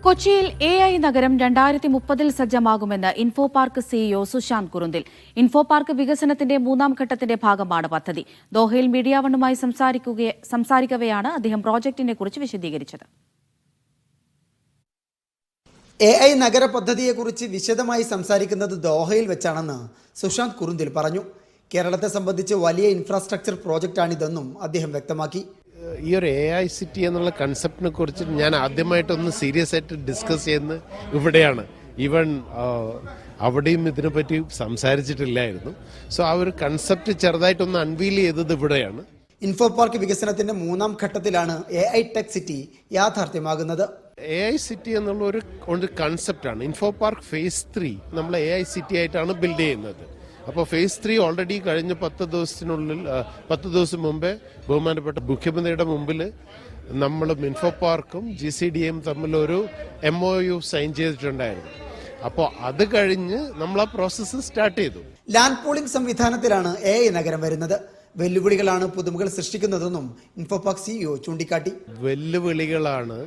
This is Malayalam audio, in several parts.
കൊച്ചിയിൽ AI നഗരം 2030-ൽ സജ്ജമാകുമെന്ന് info park CEO Sushant Kurunthil. Info park വികസനത്തിന്റെ മൂന്നാം ഘട്ടത്തിന്റെ ഭാഗമാണ് പദ്ധതി. ദോഹയിൽ മീഡിയ വണ്ണുമായി സംസാരിക്കവെയാണ് അദ്ദേഹം പ്രോജക്ടിനെ കുറിച്ച് വിശദീകരിച്ചത്. AI നഗര പദ്ധതിയെക്കുറിച്ച് വിശദമായി സംസാരിക്കുന്നത് ദോഹയിൽ വെച്ചാണെന്ന് സുശാന്ത് കുറുന്തിൽ പറഞ്ഞു. കേരളത്തെ സംബന്ധിച്ച് വലിയ ഇൻഫ്രാസ്ട്രക്ചർ പ്രോജക്റ്റാണിതെന്നും അദ്ദേഹം വ്യക്തമാക്കി. ഈ ഒരു AI സിറ്റി എന്നുള്ള കൺസെപ്റ്റിനെ കുറിച്ച് ഞാൻ ആദ്യമായിട്ടൊന്ന് സീരിയസ് ആയിട്ട് ഡിസ്കസ് ചെയ്യുന്നത് ഇവിടെയാണ്. ഈവൻ അവിടെയും ഇതിനെപ്പറ്റി സംസാരിച്ചിട്ടില്ലായിരുന്നു. സോ ആ ഒരു കൺസെപ്റ്റ് ചെറുതായിട്ടൊന്ന് അൺവീൽ ചെയ്തത് ഇവിടെയാണ്. ഇൻഫോ പാർക്ക് വികസനത്തിന്റെ മൂന്നാം ഘട്ടത്തിലാണ് AI ടെക് സിറ്റി യാഥാർത്ഥ്യമാകുന്നത്. AI സിറ്റി എന്നുള്ള ഒരു കൺസെപ്റ്റാണ്. ഇൻഫോ പാർക്ക് ഫേസ് 3 നമ്മൾ AI സിറ്റി ആയിട്ടാണ് ബിൽഡ് ചെയ്യുന്നത്. അപ്പോൾ ഫേസ് 3 ഓൾറെഡി കഴിഞ്ഞ 10 ദിവസം മുമ്പേ ബഹുമാനപ്പെട്ട മുഖ്യമന്ത്രിയുടെ മുമ്പിൽ നമ്മളും ഇൻഫോ പാർക്കും GCDയും തമ്മിലൊരു MOU സൈൻ ചെയ്തിട്ടുണ്ടായിരുന്നു. അപ്പോൾ അത് കഴിഞ്ഞ് നമ്മൾ ആ പ്രോസസ്സ് സ്റ്റാർട്ട് ചെയ്തു. ലാൻഡ് പൂളിംഗ് സംവിധാനത്തിലാണ് AI നഗരം വരുന്നത്. വെല്ലുവിളികളാണ് പുതുമകൾ സൃഷ്ടിക്കുന്നതെന്നും ഇൻഫോ പാർക്ക് സിഇഒ ചൂണ്ടിക്കാട്ടി. വെല്ലുവിളികളാണ്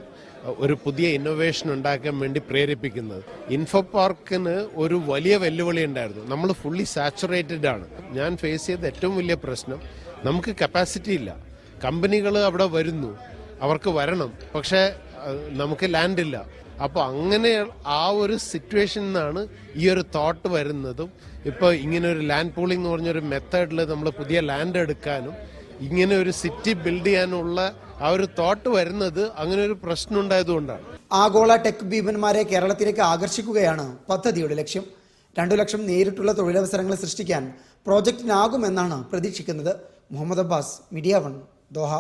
ഒരു പുതിയ ഇന്നോവേഷൻ ഉണ്ടാക്കാൻ വേണ്ടി പ്രേരിപ്പിക്കുന്നത്. ഇൻഫോ പാർക്കിന് ഒരു വലിയ വെല്ലുവിളി ഉണ്ടായിരുന്നു. നമ്മൾ ഫുള്ളി സാച്ചുറേറ്റഡ് ആണ്. ഞാൻ ഫേസ് ചെയ്ത ഏറ്റവും വലിയ പ്രശ്നം, നമുക്ക് കപ്പാസിറ്റി ഇല്ല. കമ്പനികൾ അവിടെ വരുന്നു, അവർക്ക് വരണം, പക്ഷേ നമുക്ക് ലാൻഡ് ഇല്ല. അപ്പോൾ അങ്ങനെ ആ ഒരു സിറ്റുവേഷനിൽ നിന്നാണ് ഈ ഒരു തോട്ട് വരുന്നതും. ഇപ്പോൾ ഇങ്ങനെ ഒരു ലാൻഡ് പൂളിംഗ് എന്ന് പറഞ്ഞൊരു മെത്തേഡിൽ നമ്മൾ പുതിയ ലാൻഡ് എടുക്കാനും ഇങ്ങനെ ഒരു സിറ്റി ബിൽഡ് ചെയ്യാനുള്ള ആ ഒരു തോട്ട് വരുന്നത് അങ്ങനെ ഒരു പ്രശ്നം ഉണ്ടായതുകൊണ്ടാണ്. ആഗോള ടെക് ഭീമന്മാരെ കേരളത്തിലേക്ക് ആകർഷിക്കുകയാണ് പദ്ധതിയുടെ ലക്ഷ്യം. 2 ലക്ഷം നേരിട്ടുള്ള തൊഴിലവസരങ്ങൾ സൃഷ്ടിക്കാൻ പ്രോജക്റ്റിനാകുമെന്നാണ് പ്രതീക്ഷിക്കുന്നത്. Muhammad Abbas, media one, Doha.